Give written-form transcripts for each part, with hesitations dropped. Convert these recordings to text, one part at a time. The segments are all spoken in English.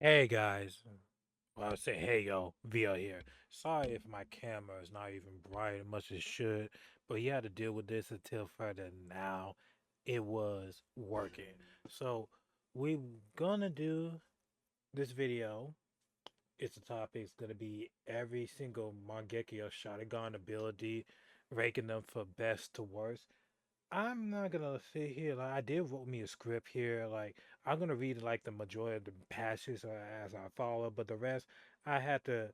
Hey guys, well, I would say hey yo, VL here. Sorry if my camera is not even bright as much as it should, but you had to deal with this until further now. It was working. So we're gonna do this video. It's a topic. It's gonna be every single Mangekeyou Sharingan ability, ranking them from best to worst. I'm not gonna sit here like I did wrote me a script here. Like I'm gonna read like the majority of the passages as I follow, but the rest I had to,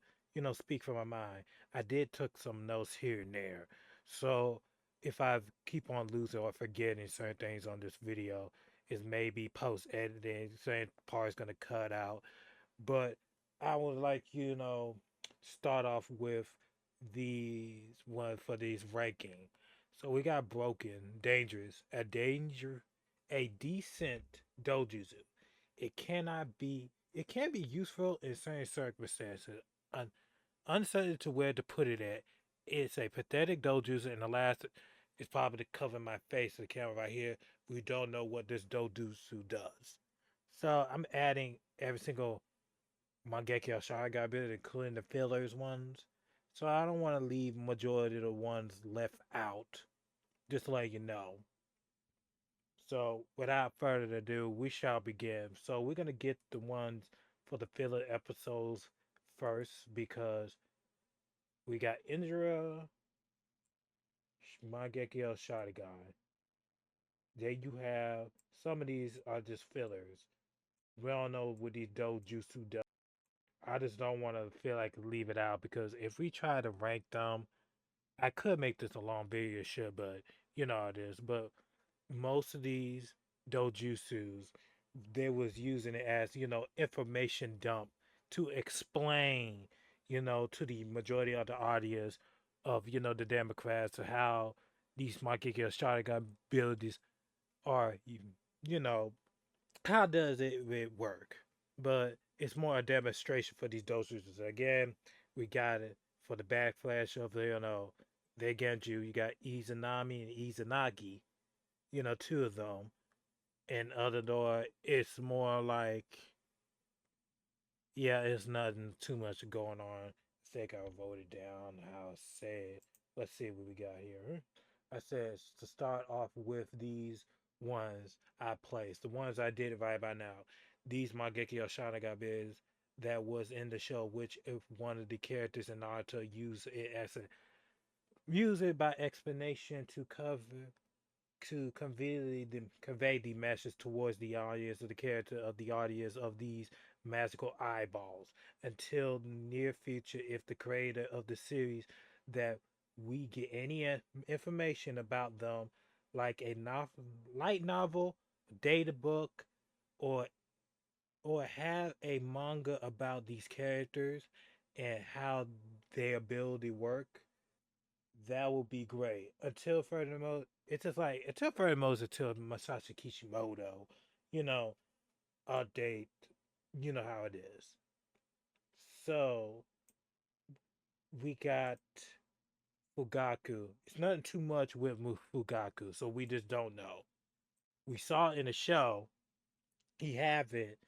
speak from my mind. I did took some notes here and there. So if I keep on losing or forgetting certain things on this video, is maybe post editing, certain parts gonna cut out. But I would like start off with these one for these ranking. So we got broken, dangerous, a decent dojutsu. It can be useful in certain circumstances. Un, Uncertain to where to put it at. It's a pathetic dojutsu, and the last is probably to cover my face to the camera right here. We don't know what this dojutsu does. So I'm adding every single Mangekyo Sharingan ability, including the fillers ones. So I don't want to leave majority of the ones left out. Just to let you know. So without further ado, we shall begin. So we're gonna get the ones for the filler episodes first because we got Indra, Mangekyo Sharingan. Then you have some of these are just fillers. We don't know what these dojutsu does. I just don't want to feel like leave it out because if we try to rank them, I could make this a long video, sure, but you know how it is. But most of these dojutsus, they was using it as information dump to explain, to the majority of the audience of the Democrats how these Mangekyo Sharingan abilities are, you know, how does it work? But it's more a demonstration for these doses. Again, we got it for the backflash of the Genju. You got Izanami and Izanagi, two of them. And other door, it's more like, yeah, it's nothing too much going on. I think I wrote it down how I said. Let's see what we got here. I said to start off with these ones I placed, the ones I did right by now. These Mangekyo Sharingan is that was in the show, which if one of the characters in Naruto use it by explanation to convey the message towards the audience of the character of the audience of these magical eyeballs until the near future if the creator of the series that we get any information about them like a novel, light novel, data book, or have a manga about these characters and how their ability work, that would be great. Until furthermore, it's just like until furthermore until Masashi Kishimoto, you know, update, you know how it is. So we got Fugaku. It's nothing too much with Fugaku, so we just don't know. We saw in the show he have it,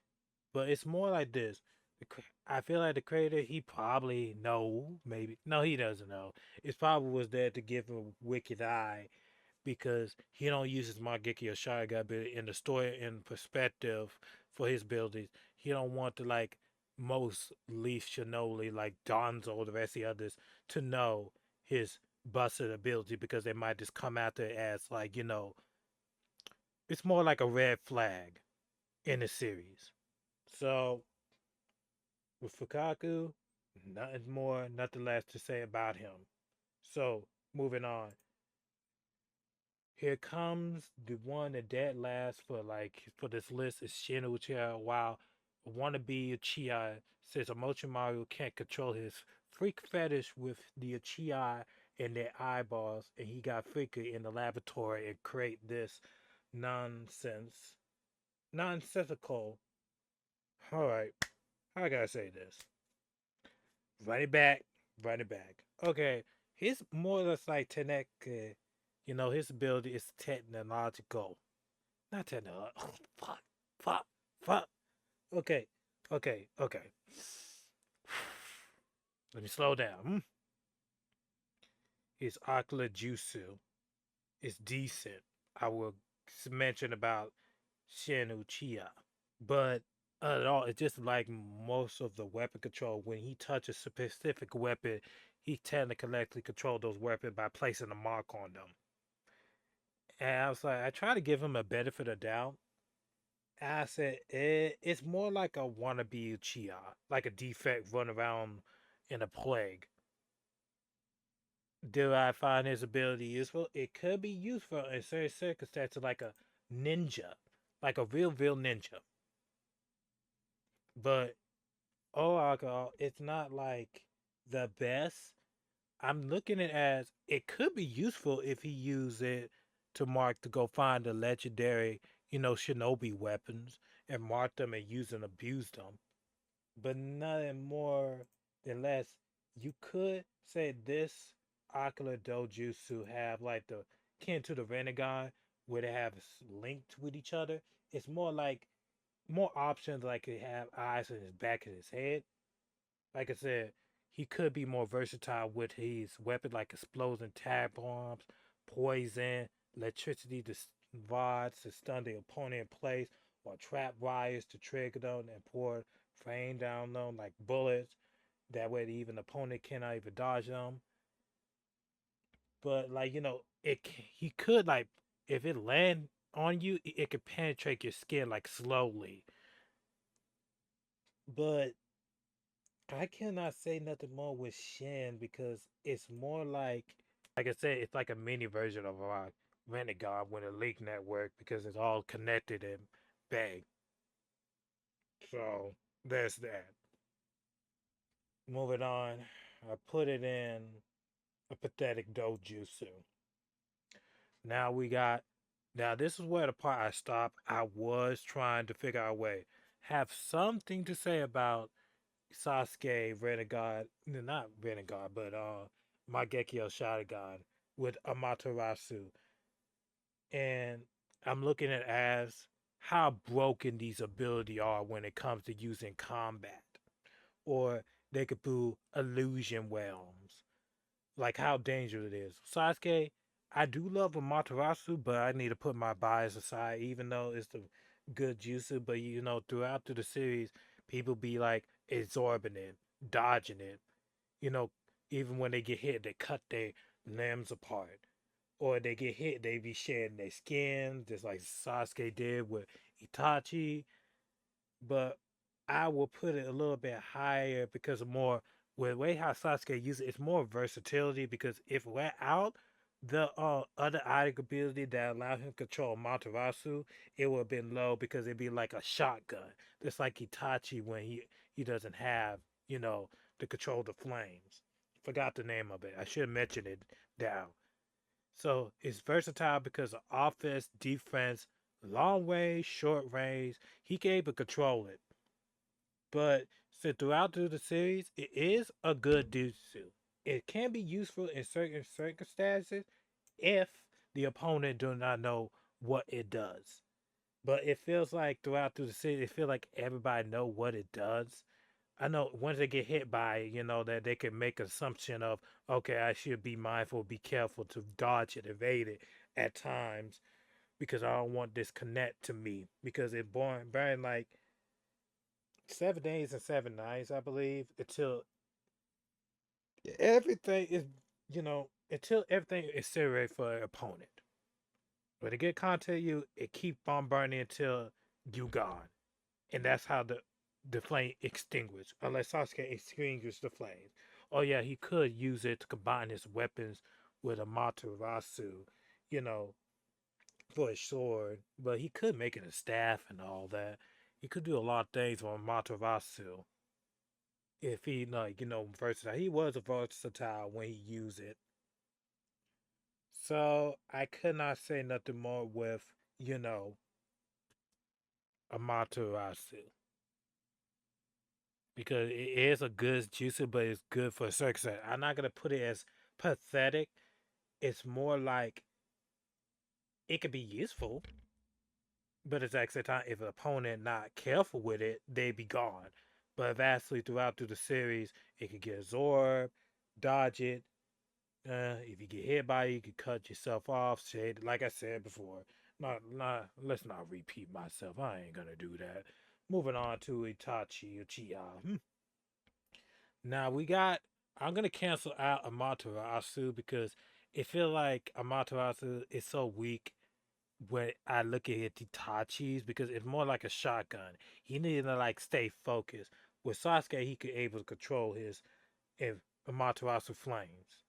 but it's more like this. I feel like the creator, he probably know, maybe no, he doesn't know. It's probably was there to give him a wicked eye because he don't use his Mangekyo Sharingan ability in the story and perspective for his abilities. He don't want to like most Leaf Shinobi, like Donzo, the rest of the others, to know his busted ability because they might just come out there as like, it's more like a red flag in the series. So with Fukaku, nothing more, nothing less to say about him. So moving on. Here comes the one that dead last for this list is Shin Uchiha. While wannabe Uchiha says Orochimaru can't control his freak fetish with the Uchiha and their eyeballs, and he got freaky in the laboratory and create this nonsense, nonsensical. All right, how I gotta say this? Run it back, run it back. Okay, he's more or less like Tenek. His ability is technological. Not technological. Oh, fuck, fuck, fuck. Okay. Okay. Let me slow down. His ocular jutsu is decent. I will mention about Shin Uchiha. But at all, it's just like most of the weapon control. When he touches a specific weapon, he technically control those weapons by placing a mark on them. And I was like, I try to give him a benefit of doubt. And I said, it's more like a wannabe Uchiha, like a defect run around in a plague. Do I find his ability useful? It could be useful in certain circumstances, like a ninja, like a real ninja. But oh, alcohol, it's not like the best. I'm looking at it as it could be useful if he used it to mark to go find the legendary, shinobi weapons and mark them and use and abuse them. But nothing more than less. You could say this ocular dojutsu have like the kin to the Renegon where they have linked with each other. It's more like more options like he have eyes in his back of his head. Like I said, he could be more versatile with his weapon, like exploding tag bombs, poison, electricity to rods to stun the opponent in place, or trap wires to trigger them and pour rain down them like bullets. That way, even the opponent cannot even dodge them. But like he could like if it land on you, it could penetrate your skin like slowly. But I cannot say nothing more with Shin because it's more like I said, it's like a mini version of our Renegade with a leak network because it's all connected and bang. So there's that. Moving on, I put it in a pathetic dojutsu. Now we got. Now this is where the part I stopped. I was trying to figure out a way. Have something to say about Sasuke Renegade, not Renegade, but Mangekeyou Sharingan with Amaterasu, and I'm looking at as how broken these abilities are when it comes to using combat, or they could do illusion realms, like how dangerous it is. Sasuke, I do love Amaterasu, but I need to put my bias aside, even though it's the good jutsu. But throughout the series, people be like absorbing it, dodging it. You know, even when they get hit, they cut their limbs apart, or they get hit, they be shedding their skin, just like Sasuke did with Itachi. But I will put it a little bit higher because of more with the way how Sasuke uses it, it's more versatility because if we're out the other item ability that allowed him to control Matarasu, it would have been low because it'd be like a shotgun. Just like Itachi when he doesn't have, to control the flames. Forgot the name of it. I should mention it down. So it's versatile because of offense, defense, long range, short range. He can able to control it. But so throughout the series, it is a good jutsu. It can be useful in certain circumstances if the opponent do not know what it does. But it feels like throughout the series, it feels like everybody know what it does. I know once they get hit by it, that they can make assumption of, okay, I should be mindful, be careful to dodge it, evade it at times because I don't want this connect to me because it burn like 7 days and 7 nights, I believe, until everything is, until everything is separated for an opponent. When it get contact you, it keep on burning until you gone, and that's how the flame extinguished. Unless Sasuke extinguished the flames. Oh yeah, he could use it to combine his weapons with a Materasu, you know, for his sword. But he could make it a staff and all that. He could do a lot of things on Materasu if he like versatile. He was a versatile when he used it. So I could not say nothing more with Amaterasu because it is a good jutsu, but it's good for a certain. I'm not gonna put it as pathetic. It's more like it could be useful. But at the same time, if an opponent not careful with it, they be gone. But vastly through the series, it could get absorbed, dodge it. If you get hit by it, you could cut yourself off. Shade, like I said before. Not. Let's not repeat myself. I ain't gonna do that. Moving on to Itachi Uchiha. Now we got. I'm gonna cancel out Amaterasu because it feel like Amaterasu is so weak when I look at Itachi's because it's more like a shotgun. He needed to like stay focused. With Sasuke, he could able to control his if Amaterasu flames.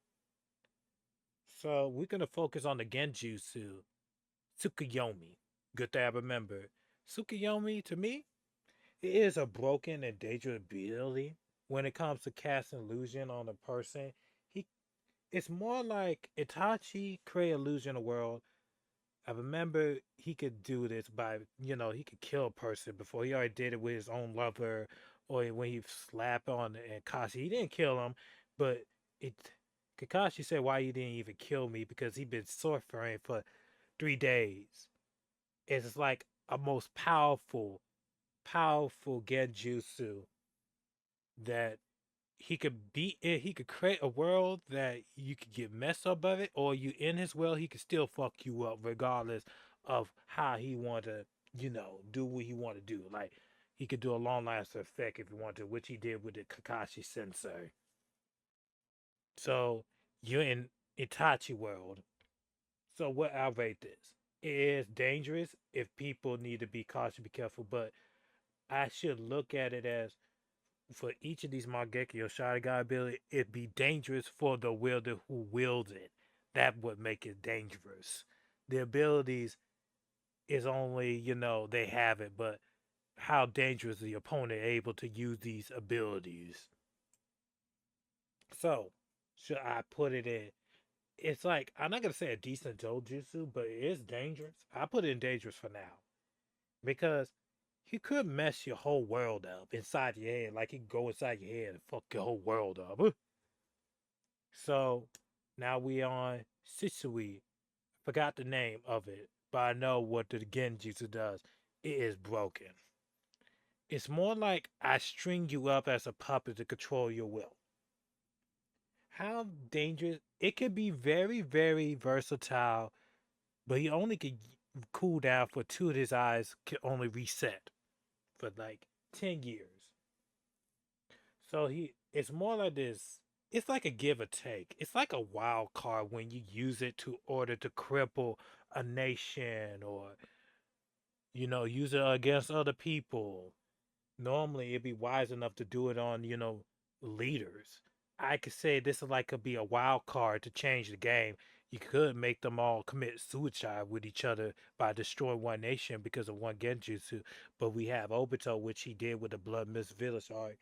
So we're gonna focus on the Genjutsu Tsukuyomi. Good to have remembered. Tsukuyomi to me, it is a broken and dangerous ability. When it comes to casting illusion on a person, he it's more like Itachi create illusion of world. I remember he could do this by, he could kill a person before. He already did it with his own lover, or when he slapped on Kakashi. He didn't kill him, but it. Kakashi said, "Why you didn't even kill me?" Because he been suffering for 3 days. It's like a most powerful genjutsu that he could beat it. He could create a world that you could get messed up of it, or you in his world, he could still fuck you up regardless of how he want to, do what he want to do. Like he could do a long lasting effect if he wanted to, which he did with the Kakashi Sensei. So you're in Itachi world. So what I rate this? It is dangerous if people need to be cautious, be careful, but I should look at it as for each of these Mangekeyou Sharingan ability, it be dangerous for the wielder who wields it. That would make it dangerous. The abilities is only, they have it, but how dangerous is the opponent able to use these abilities? So, should I put it in? It's like, I'm not going to say a decent dojutsu, but it is dangerous. I put it in dangerous for now. Because he could mess your whole world up inside your head. Like he could go inside your head and fuck your whole world up. So now we on Sisui. Forgot the name of it, but I know what the Genjutsu does. It is broken. It's more like I string you up as a puppet to control your will. How dangerous? It could be very, very versatile, but he only could cool down for two of his eyes, can only reset for like 10 years. So it's more like this. It's like a give or take. It's like a wild card when you use it to order to cripple a nation or use it against other people. Normally, it'd be wise enough to do it on leaders. I could say this is like could be a wild card to change the game. You could make them all commit suicide with each other by destroying one nation because of one genjutsu. But we have Obito, which he did with the Blood Mist Village arc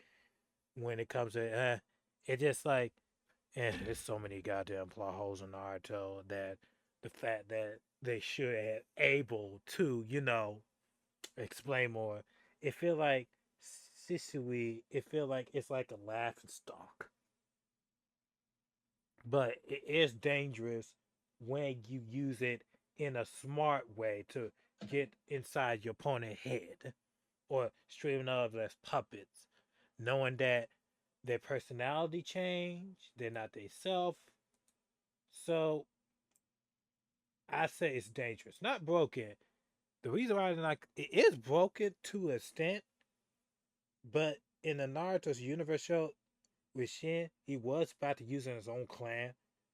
when it comes to it just like there's so many goddamn plot holes in Naruto that the fact that they should have able to, explain more. It feel like Sisui, it feel like it's like a laughing stock. But it is dangerous when you use it in a smart way to get inside your opponent's head or straight up as puppets, knowing that their personality change, they're not they self. So I say it's dangerous, not broken. The reason why I'm like it is broken to an extent, but in the Naruto's universe show with Shin, he was about to use it in his own clan,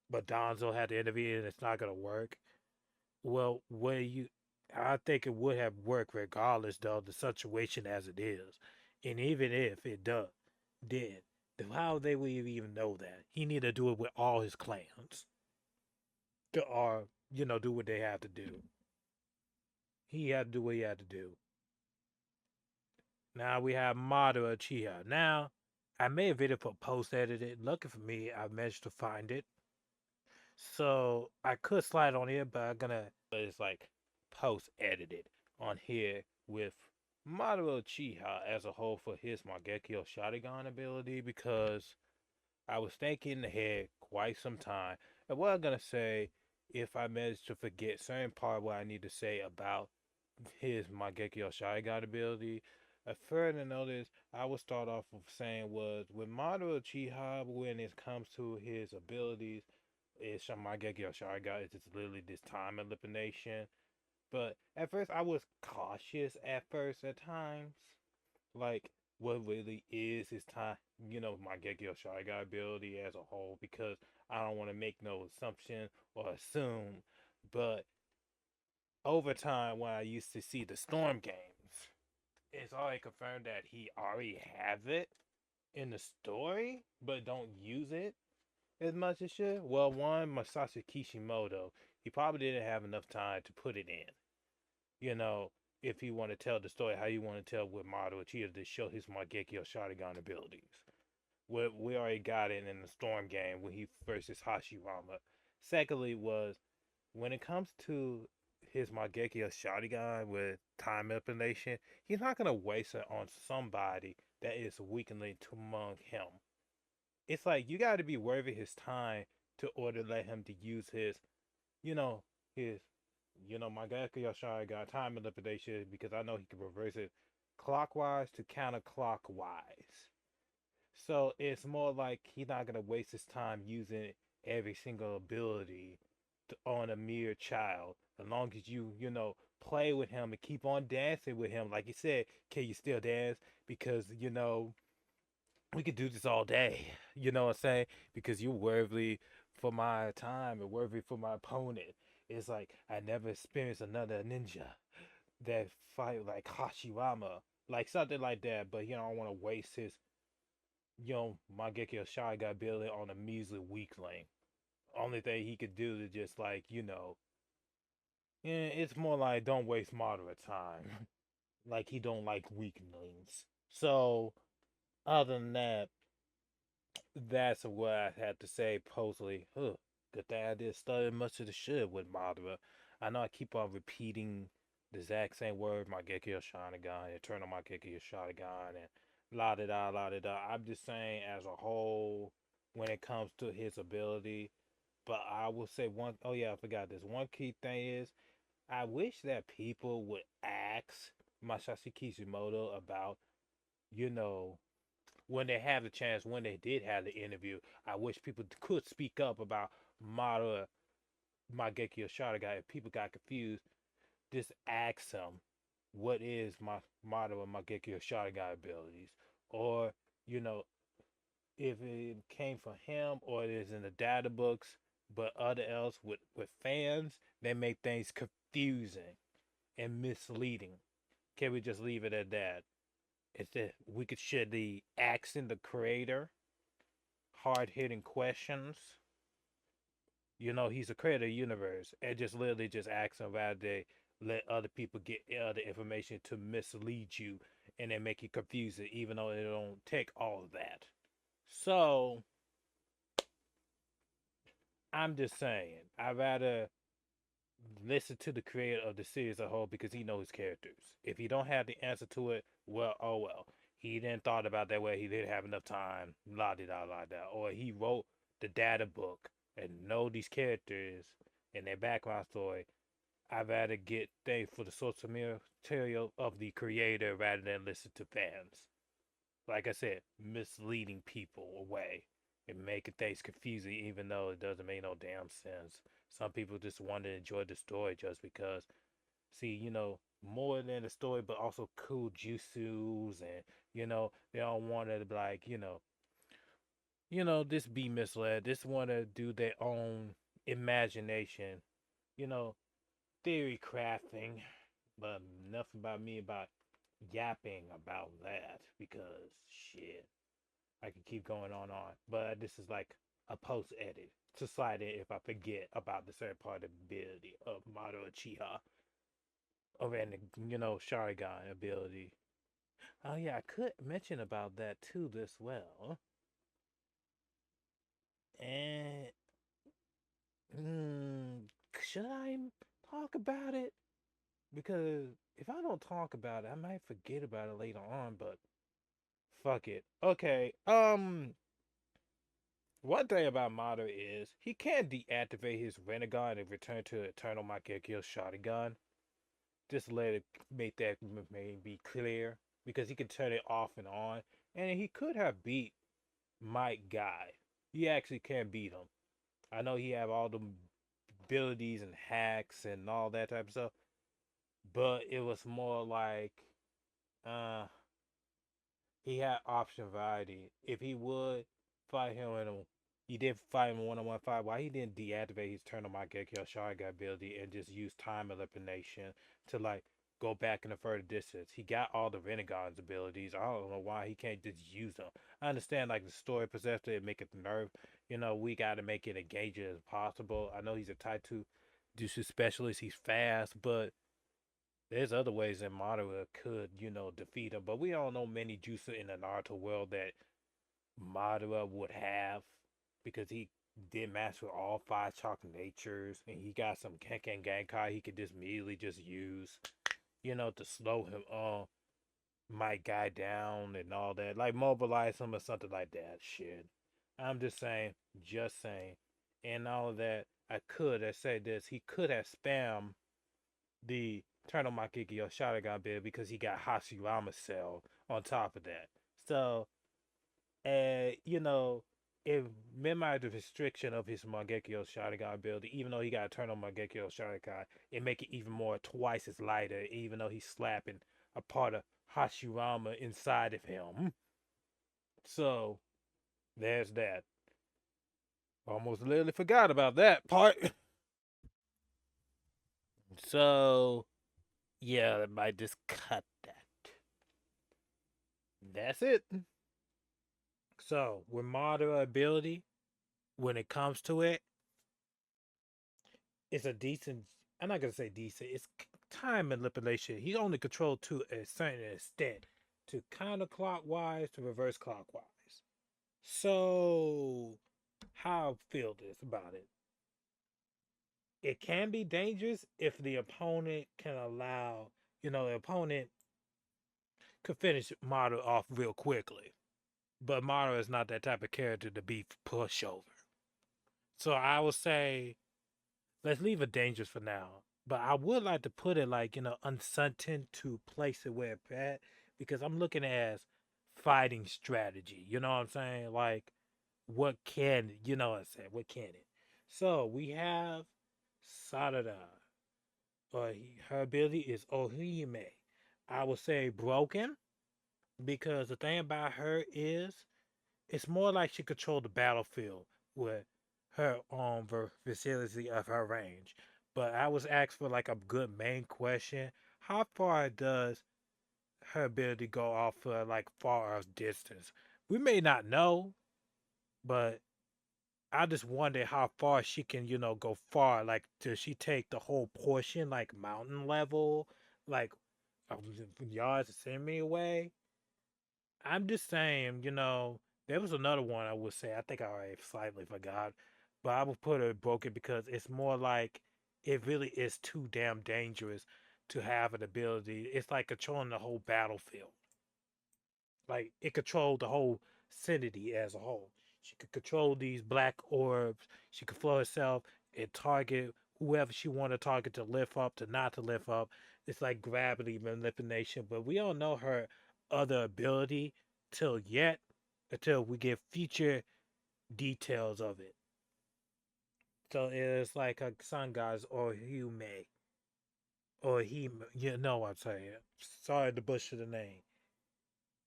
but Donzo had to intervene and it's not gonna work. Well, where you I think it would have worked regardless though the situation as it is. And even if it did, then how they would even know that? He need to do it with all his clans. To or, do what they have to do. He had to do what he had to do. Now we have Madara Uchiha. Now, I made a video for post edited. Lucky for me, I managed to find it. So I could slide on here, but I'm gonna it's like post edited on here with Madara Uchiha as a whole for his Mangekyo Sharingan ability because I was thinking ahead quite some time. And what I'm gonna say if I manage to forget certain part what I need to say about his Mangekyo Sharingan ability. A further notice I would start off with saying was with Madara Uchiha when it comes to his abilities, is Mangekyo Sharingan is just literally this time elimination. But at first I was cautious at first at times. Like what really is his time, Mangekyo Sharingan ability as a whole because I don't want to make no assumption or assume. But over time when I used to see the Storm games, it's already confirmed that he already has it in the story, but don't use it as much as should. Well, one, Masashi Kishimoto, he probably didn't have enough time to put it in. You know, if you want to tell the story how you want to tell with Maru Uchiha to show his Mangekyo Sharingan abilities. We already got it in the Storm game when he versus Hashirama. Secondly, was when it comes to his Mangekyo Sharingan with time manipulation, he's not gonna waste it on somebody that is weakening to among him. It's like you got to be worthy his time to order let him to use his, you know, his, Mangekyo Sharingan time manipulation because I know he can reverse it clockwise to counterclockwise. So it's more like he's not gonna waste his time using every single ability on a mere child. As long as you play with him and keep on dancing with him, like you said, can you still dance? Because we could do this all day. You know what I'm saying? Because you're worthy for my time and worthy for my opponent. It's like I never experienced another ninja that fight like Hashirama, like something like that. But I don't want to waste his Mangekyo Sharingan ability on a measly weakling. Only thing he could do is just like, it's more like don't waste moderate time. Like he don't like weaklings. So other than that, that's what I had to say postly. Good thing I did study much of the shit with Madara. I know I keep on repeating the exact same word, Mangekyo Sharingan, Eternal Mangekyo Sharingan, and la da da. I'm just saying as a whole when it comes to his ability. But I will say one, oh yeah, I forgot this. One key thing is I wish that people would ask Masashi Kishimoto about, you know, when they have the chance, when they did have the interview, I wish people could speak up about Mara Mageki Sharingan. If people got confused, just ask them, what is my Mara Mageki Sharingan abilities? Or, you know, if it came from him or it is in the data books, but other else with fans, they make things confusing and misleading. Can we just leave it at that? Is that we could should the asking the creator hard hitting questions. He's a creator of the universe, and just literally just ask him rather they let other people get other information to mislead you and then make you confusing, even though it don't take all of that. So I'm just saying, I'd rather listen to the creator of the series as a whole because he knows his characters. If he don't have the answer to it, well, oh well. He didn't thought about that way. He didn't have enough time. La di da la da. Or he wrote the data book and know these characters and their background story. I'd rather get things for the source material of the creator rather than listen to fans. Like I said, misleading people away and making things confusing, even though it doesn't make no damn sense. Some people just want to enjoy the story just because, see, more than the story, but also cool jutsus, and they don't want to like, this be misled. This want to do their own imagination, you know, theory crafting, but nothing about me about yapping about that because shit. I can keep going on. But this is like a post edit to slide in if I forget about the certain part of the ability of Maru Uchiha or any, Sharingan ability. Oh yeah, I could mention about that too as well. And should I talk about it? Because if I don't talk about it, I might forget about it later on. But fuck it. Okay. One thing about Madara is he can deactivate his Renegon and return to Eternal Mangekyo Sharingan. Just let it make that maybe clear because he can turn it off and on, and he could have beat Mike Guy. He actually can beat him. I know he have all the abilities and hacks and all that type of stuff, but it was more like uh he had option variety. If he would fight him in a he did fight him one on one fight, why he didn't deactivate his turn on Mangekeyou Sharingan ability and just use time elimination to like go back in the further distance. He got all the Renegade's abilities. I don't know why he can't just use them. I understand like the story possessed it, make it nerve. We gotta make it engaging as possible. I know he's a type 2 Jutsu specialist, he's fast, but there's other ways that Madara could, defeat him, but we don't know many jutsu in the Naruto world that Madara would have because he did master all five chakra natures and he got some Kenken Genkai he could just immediately just use, to slow him my guy down and all that. Like mobilize him or something like that. Shit. I'm just saying. And all of that, I say this, he could have spammed the Turtle Makiki or Sharingan build because he got Hashirama Cell on top of that. So, it minimized the restriction of his Mangekyo Sharingan build, even though he got Eternal Mangekyo Sharingan, it make it even more twice as lighter, even though he's slapping a part of Hashirama inside of him. So, there's that. Almost literally forgot about that part. So, yeah, I might just cut that. That's it. So, with moderate ability, when it comes to it, it's a decent. I'm not gonna say decent. It's time manipulation. He only controlled to a certain extent, to counterclockwise to reverse clockwise. So, how I feel this about it? It can be dangerous if the opponent can allow, the opponent could finish Madara off real quickly. But Madara is not that type of character to be pushover. So I would say let's leave it dangerous for now. But I would like to put it like, uncertain to place it where it's at because I'm looking as fighting strategy. You know what I'm saying? Like, what can, what I'm saying? What can it? So we have Sarada. Her ability is Ohime. I would say broken because the thing about her is it's more like she controlled the battlefield with her vicinity of her range. But I was asked for like a good main question. How far does her ability go off for like far distance? We may not know, but I just wonder how far she can, go far. Like, does she take the whole portion, like mountain level, like yards, to send me away? I'm just saying, there was another one I would say. I think I already slightly forgot, but I would put it broken because it's more like it really is too damn dangerous to have an ability. It's like controlling the whole battlefield. Like it controlled the whole vicinity as a whole. She could control these black orbs. She could flow herself and target whoever she wanted to target to lift up to not to lift up. It's like gravity manipulation. But we don't know her other ability till yet, until we get future details of it. So it's like a sun gods or Hume or he. You know what I'm saying? Sorry to butcher the name,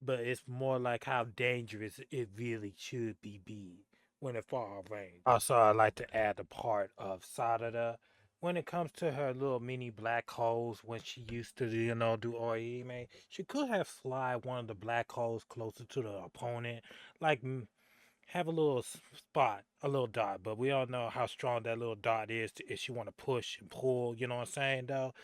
but it's more like how dangerous it really should be when it far range. Also, I like to add the part of Sadada when it comes to her little mini black holes when she used to, do Orihime. She could have slide one of the black holes closer to the opponent, like have a little spot, a little dot. But we all know how strong that little dot is if she want to push and pull. You know what I'm saying, though?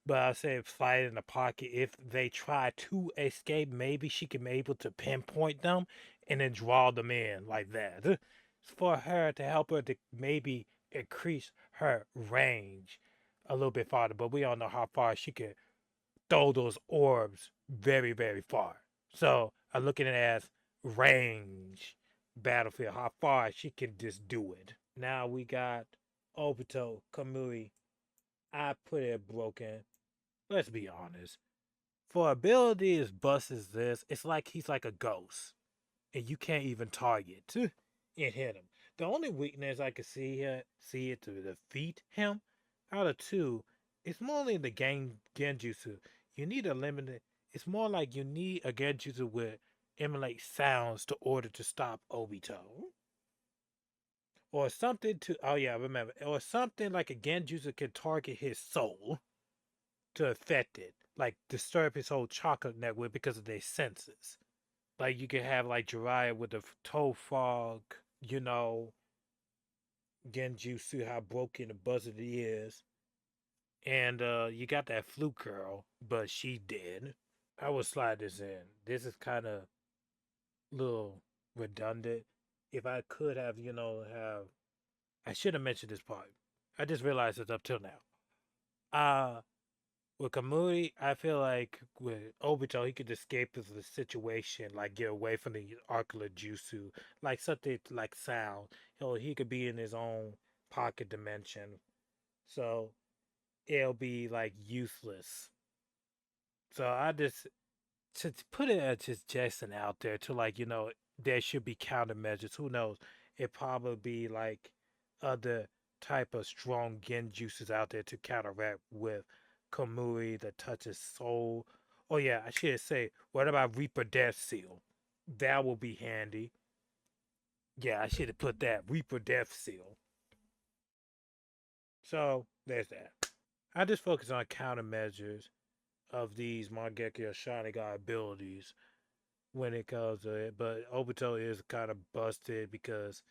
But I say slide in the pocket. If they try to escape, maybe she can be able to pinpoint them and then draw them in like that. It's for her to help her to maybe increase her range a little bit farther. But we all know how far she can throw those orbs very, very far. So I look at it as range battlefield, how far she can just do it. Now we got Obito Kamui. I put it broken let's be honest. For ability as bust as this, it's like he's like a ghost, and you can't even target and hit him. The only weakness I could see it to defeat him out of two, it's more like the game genjutsu. You need a limited. It's more like you need a genjutsu with emulate sounds to order to stop Obito. Or something to oh yeah, remember. Or something like a genjutsu can target his soul to affect it. Like disturb his whole chakra network because of their senses. Like you could have like Jiraiya with the toe fog, you know, Genjutsu, how broken the buzzard is. And you got that fluke girl, but she dead. I would slide this in. This is kind of little redundant. If I could have, have I should have mentioned this part. I just realized it up till now. Uh with Kamui, I feel like with Obito, he could escape the situation, like get away from the Arcula Jutsu, like something like sound. He could be in his own pocket dimension, so it'll be like useless. So I just to put it as just Jason out there to like there should be countermeasures. Who knows? It probably be like other type of strong genjutsus out there to counteract with Kamui that touches soul. Oh yeah, I should say, what about Reaper Death Seal? That will be handy. Yeah, I should have put that Reaper Death Seal. So there's that. I just focus on countermeasures of these Mangekeyou Sharingan abilities when it comes to it. But Obito is kind of busted because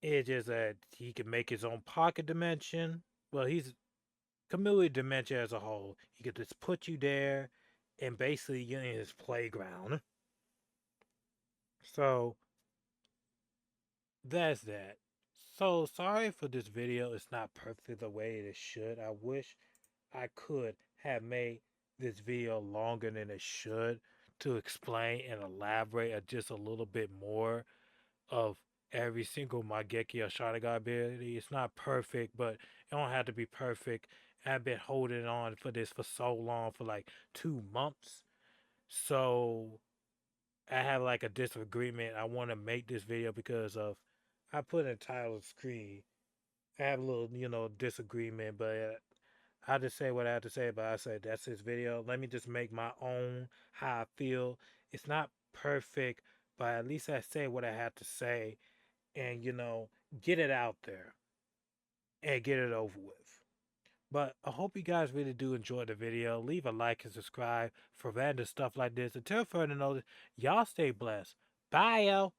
it's just that he can make his own pocket dimension. Well, he's Kamui dimension as a whole. He could just put you there and basically get in his playground. So that's that. So sorry for this video. It's not perfect the way it should. I wish I could have made this video longer than it should to explain and elaborate just a little bit more of every single Mangeki or Sharingan ability. It's not perfect, but it don't have to be perfect. I've been holding on for this for so long, for like 2 months. So I have like a disagreement. I want to make this video because of I put in title screen. I have a little, disagreement, but I just say what I have to say. But I say that's this video. Let me just make my own how I feel. It's not perfect, but at least I say what I have to say and get it out there and get it over with. But I hope you guys really do enjoy the video. Leave a like and subscribe for random stuff like this. Until further notice, y'all stay blessed. Bye, yo.